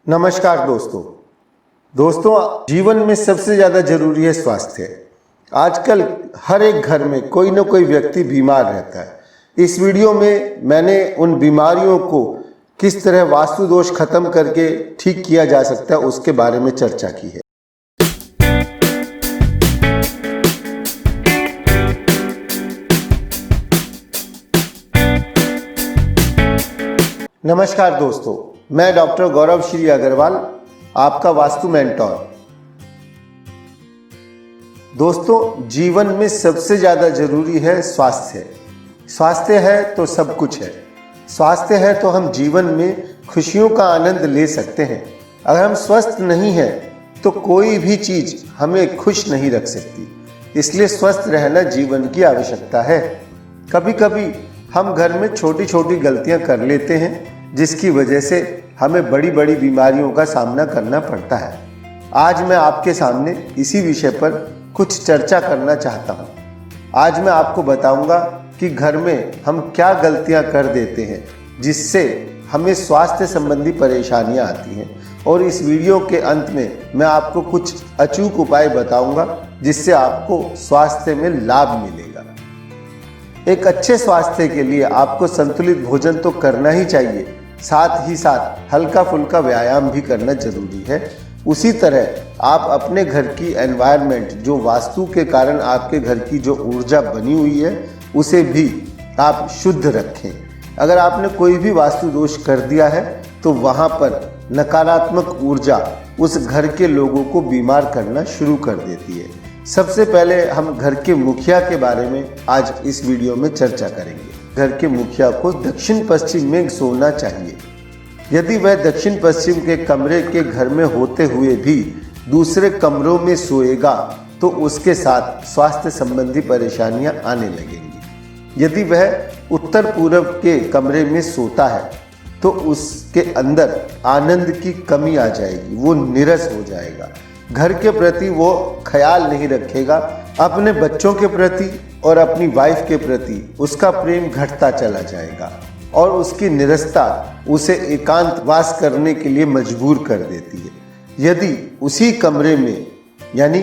नमस्कार दोस्तों जीवन में सबसे ज़्यादा जरूरी है स्वास्थ्य। आजकल हर एक घर में कोई ना कोई व्यक्ति बीमार रहता है। इस वीडियो में मैंने उन बीमारियों को किस तरह वास्तु दोष खत्म करके ठीक किया जा सकता है उसके बारे में चर्चा की है। नमस्कार दोस्तों, मैं डॉक्टर गौरव श्री अग्रवाल, आपका वास्तु मेंटोर। दोस्तों, जीवन में सबसे ज़्यादा जरूरी है स्वास्थ्य। स्वास्थ्य है तो सब कुछ है। स्वास्थ्य है तो हम जीवन में खुशियों का आनंद ले सकते हैं। अगर हम स्वस्थ नहीं हैं तो कोई भी चीज़ हमें खुश नहीं रख सकती। इसलिए स्वस्थ रहना जीवन की आवश्यकता है। कभी कभी हम घर में छोटी छोटी गलतियां कर लेते हैं जिसकी वजह से हमें बड़ी बड़ी बीमारियों का सामना करना पड़ता है। आज मैं आपके सामने इसी विषय पर कुछ चर्चा करना चाहता हूँ। आज मैं आपको बताऊंगा कि घर में हम क्या गलतियां कर देते हैं जिससे हमें स्वास्थ्य संबंधी परेशानियां आती हैं, और इस वीडियो के अंत में मैं आपको कुछ अचूक उपाय बताऊंगा जिससे आपको स्वास्थ्य में लाभ मिलेगा। एक अच्छे स्वास्थ्य के लिए आपको संतुलित भोजन तो करना ही चाहिए, साथ ही साथ हल्का फुल्का व्यायाम भी करना जरूरी है। उसी तरह आप अपने घर की एनवायरनमेंट, जो वास्तु के कारण आपके घर की जो ऊर्जा बनी हुई है, उसे भी आप शुद्ध रखें। अगर आपने कोई भी वास्तु दोष कर दिया है तो वहाँ पर नकारात्मक ऊर्जा उस घर के लोगों को बीमार करना शुरू कर देती है। सबसे पहले हम घर के मुखिया के बारे में आज इस वीडियो में चर्चा करेंगे। घर के मुखिया को दक्षिण पश्चिम में सोना चाहिए। यदि वह दक्षिण पश्चिम के कमरे के घर में होते हुए भी दूसरे कमरों में सोएगा तो उसके साथ स्वास्थ्य संबंधी परेशानियां आने लगेंगी। यदि वह उत्तर पूर्व के कमरे में सोता है तो उसके अंदर आनंद की कमी आ जाएगी, वो नीरस हो जाएगा। घर के प्रति वो ख्याल नहीं रखेगा, अपने बच्चों के प्रति और अपनी वाइफ के प्रति उसका प्रेम घटता चला जाएगा और उसकी निरसता उसे एकांतवास करने के लिए मजबूर कर देती है। यदि उसी कमरे में, यानी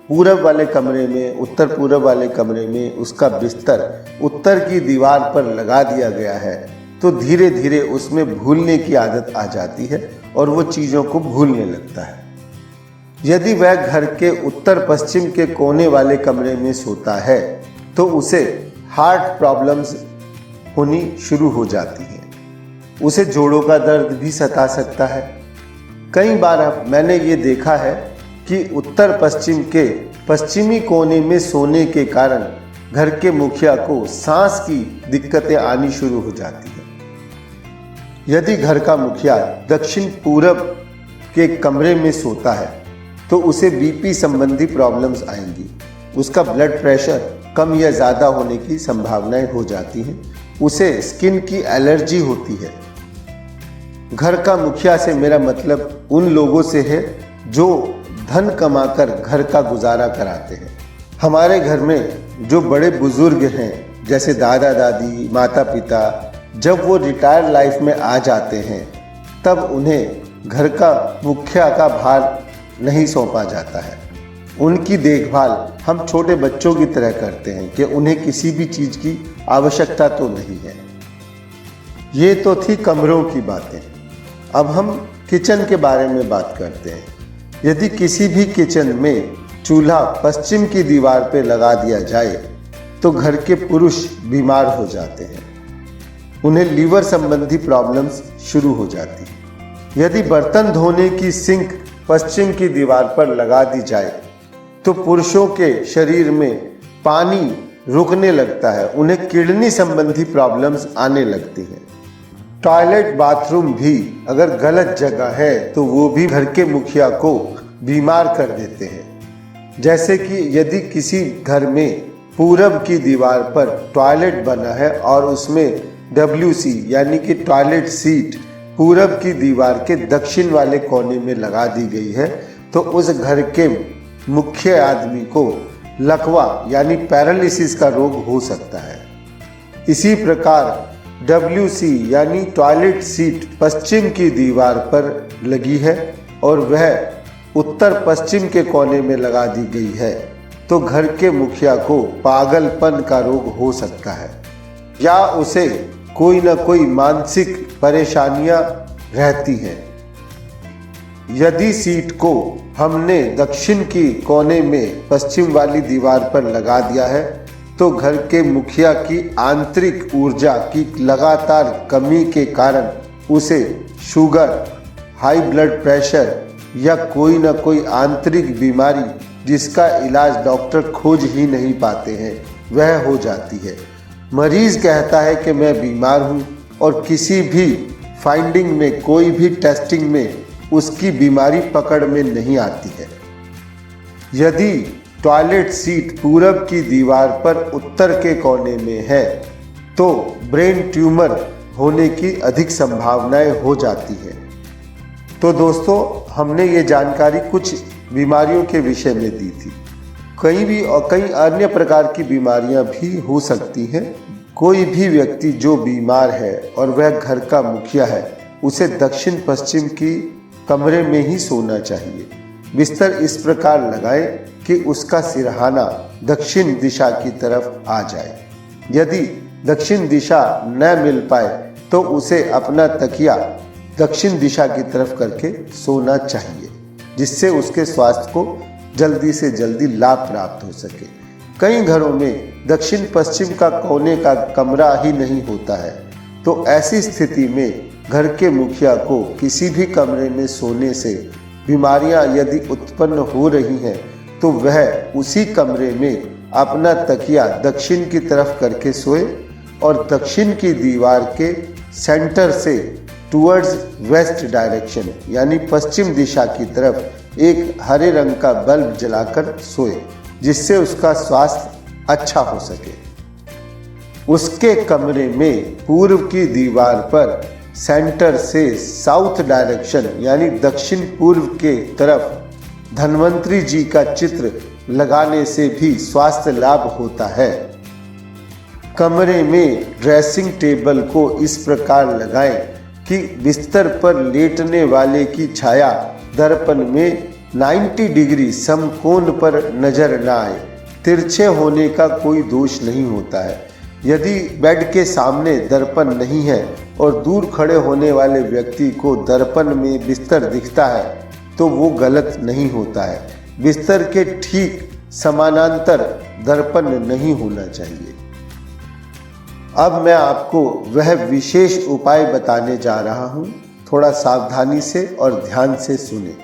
पूरब वाले कमरे में, उत्तर पूरब वाले कमरे में उसका बिस्तर उत्तर की दीवार पर लगा दिया गया है तो धीरे धीरे उसमें भूलने की आदत आ जाती है और वो चीज़ों को भूलने लगता है। यदि वह घर के उत्तर पश्चिम के कोने वाले कमरे में सोता है तो उसे हार्ट प्रॉब्लम्स होनी शुरू हो जाती है। उसे जोड़ों का दर्द भी सता सकता है। कई बार मैंने ये देखा है कि उत्तर पश्चिम के पश्चिमी कोने में सोने के कारण घर के मुखिया को सांस की दिक्कतें आनी शुरू हो जाती है। यदि घर का मुखिया दक्षिण पूरब के कमरे में सोता है तो उसे बीपी संबंधी प्रॉब्लम्स आएंगी। उसका ब्लड प्रेशर कम या ज़्यादा होने की संभावनाएं हो जाती हैं। उसे स्किन की एलर्जी होती है। घर का मुखिया से मेरा मतलब उन लोगों से है जो धन कमाकर घर का गुजारा कराते हैं। हमारे घर में जो बड़े बुजुर्ग हैं, जैसे दादा दादी, माता पिता, जब वो रिटायर लाइफ में आ जाते हैं तब उन्हें घर का मुखिया का भार नहीं सौंपा जाता है। उनकी देखभाल हम छोटे बच्चों की तरह करते हैं कि उन्हें किसी भी चीज़ की आवश्यकता तो नहीं है। ये तो थी कमरों की बातें। अब हम किचन के बारे में बात करते हैं। यदि किसी भी किचन में चूल्हा पश्चिम की दीवार पर लगा दिया जाए तो घर के पुरुष बीमार हो जाते हैं। उन्हें लीवर संबंधी प्रॉब्लम्स शुरू हो जाती है। यदि बर्तन धोने की सिंक पश्चिम की दीवार पर लगा दी जाए तो पुरुषों के शरीर में पानी रुकने लगता है, उन्हें किडनी संबंधी प्रॉब्लम्स आने लगती हैं। टॉयलेट बाथरूम भी अगर गलत जगह है तो वो भी घर के मुखिया को बीमार कर देते हैं। जैसे कि यदि किसी घर में पूरब की दीवार पर टॉयलेट बना है और उसमें WC यानी कि टॉयलेट सीट पूरब की दीवार के दक्षिण वाले कोने में लगा दी गई है तो उस घर के मुख्य आदमी को लकवा यानी पैरालिसिस का रोग हो सकता है। इसी प्रकार WC यानी टॉयलेट सीट पश्चिम की दीवार पर लगी है और वह उत्तर पश्चिम के कोने में लगा दी गई है, तो घर के मुखिया को पागलपन का रोग हो सकता है या उसे कोई न कोई मानसिक परेशानियां रहती हैं। यदि सीट को हमने दक्षिण की कोने में पश्चिम वाली दीवार पर लगा दिया है तो घर के मुखिया की आंतरिक ऊर्जा की लगातार कमी के कारण उसे शुगर, हाई ब्लड प्रेशर या कोई न कोई आंतरिक बीमारी जिसका इलाज डॉक्टर खोज ही नहीं पाते हैं वह हो जाती है। मरीज कहता है कि मैं बीमार हूँ और किसी भी फाइंडिंग में, कोई भी टेस्टिंग में उसकी बीमारी पकड़ में नहीं आती है। यदि टॉयलेट सीट पूरब की दीवार पर उत्तर के कोने में है तो ब्रेन ट्यूमर होने की अधिक संभावनाएं हो जाती है। तो दोस्तों, हमने ये जानकारी कुछ बीमारियों के विषय में दी थी। कई अन्य प्रकार की बीमारियां भी हो सकती हैं। कोई भी व्यक्ति जो बीमार है और वह घर का मुखिया है उसे दक्षिण पश्चिम की कमरे में ही सोना चाहिए। बिस्तर इस प्रकार लगाएं कि उसका सिरहाना दक्षिण दिशा की तरफ आ जाए। यदि दक्षिण दिशा न मिल पाए तो उसे अपना तकिया दक्षिण दिशा की तरफ करके सोना चाहिए, जिससे उसके स्वास्थ्य को जल्दी से जल्दी लाभ प्राप्त हो सके। कई घरों में दक्षिण पश्चिम का कोने का कमरा ही नहीं होता है, तो ऐसी स्थिति में घर के मुखिया को किसी भी कमरे में सोने से बीमारियां यदि उत्पन्न हो रही हैं तो वह उसी कमरे में अपना तकिया दक्षिण की तरफ करके सोए और दक्षिण की दीवार के सेंटर से टुवर्ड्स वेस्ट डायरेक्शन यानी पश्चिम दिशा की तरफ एक हरे रंग का बल्ब जलाकर सोए, जिससे उसका स्वास्थ्य अच्छा हो सके। उसके कमरे में पूर्व की दीवार पर सेंटर से साउथ डायरेक्शन यानी दक्षिण पूर्व के तरफ धन्वंतरी जी का चित्र लगाने से भी स्वास्थ्य लाभ होता है। कमरे में ड्रेसिंग टेबल को इस प्रकार लगाएं कि बिस्तर पर लेटने वाले की छाया दर्पण में 90 डिग्री समकोण पर नजर न आए। तिरछे होने का कोई दोष नहीं होता है। यदि बेड के सामने दर्पण नहीं है और दूर खड़े होने वाले व्यक्ति को दर्पण में बिस्तर दिखता है तो वो गलत नहीं होता है। बिस्तर के ठीक समानांतर दर्पण नहीं होना चाहिए। अब मैं आपको वह विशेष उपाय बताने जा रहा हूँ। थोड़ा सावधानी से और ध्यान से सुने।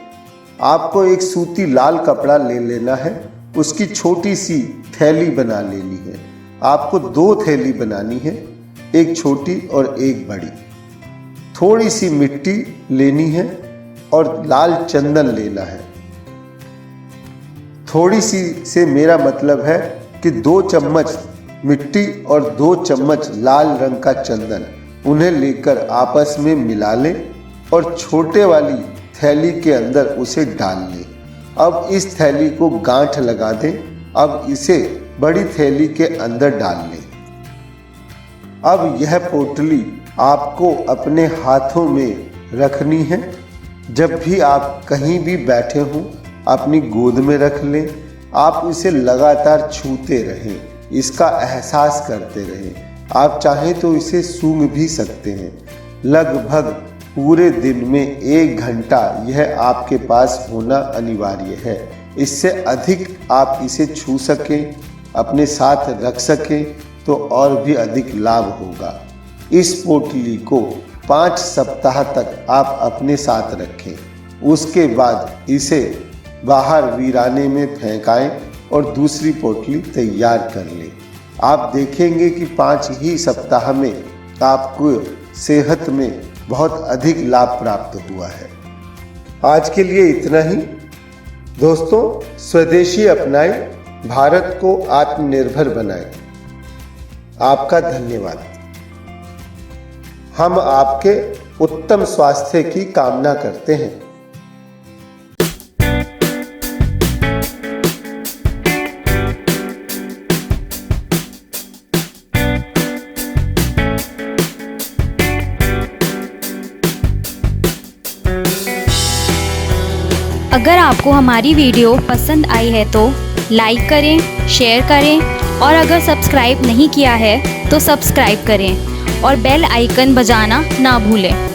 आपको एक सूती लाल कपड़ा ले लेना है, उसकी छोटी सी थैली बना लेनी है। आपको 2 थैली बनानी है, एक छोटी और एक बड़ी। थोड़ी सी मिट्टी लेनी है और लाल चंदन लेना है। थोड़ी सी से मेरा मतलब है कि 2 चम्मच मिट्टी और 2 चम्मच लाल रंग का चंदन, उन्हें लेकर आपस में मिला लें और छोटे वाली थैली के अंदर उसे डाल लें। अब इस थैली को गांठ लगा दें। अब इसे बड़ी थैली के अंदर डाल लें। अब यह पोटली आपको अपने हाथों में रखनी है। जब भी आप कहीं भी बैठे हों अपनी गोद में रख लें। आप इसे लगातार छूते रहें, इसका एहसास करते रहें। आप चाहें तो इसे सूंघ भी सकते हैं। लगभग पूरे दिन में 1 घंटा यह आपके पास होना अनिवार्य है। इससे अधिक आप इसे छू सकें, अपने साथ रख सकें तो और भी अधिक लाभ होगा। इस पोटली को 5 सप्ताह तक आप अपने साथ रखें। उसके बाद इसे बाहर वीराने में फेंकाएं और दूसरी पोटली तैयार कर लें। आप देखेंगे कि 5 ही सप्ताह में आपको सेहत में बहुत अधिक लाभ प्राप्त हुआ है। आज के लिए इतना ही। दोस्तों, स्वदेशी अपनाएं, भारत को आत्मनिर्भर बनाएं। आपका धन्यवाद। हम आपके उत्तम स्वास्थ्य की कामना करते हैं। अगर आपको हमारी वीडियो पसंद आई है तो लाइक करें, शेयर करें और अगर सब्सक्राइब नहीं किया है तो सब्सक्राइब करें और बेल आइकन बजाना ना भूलें।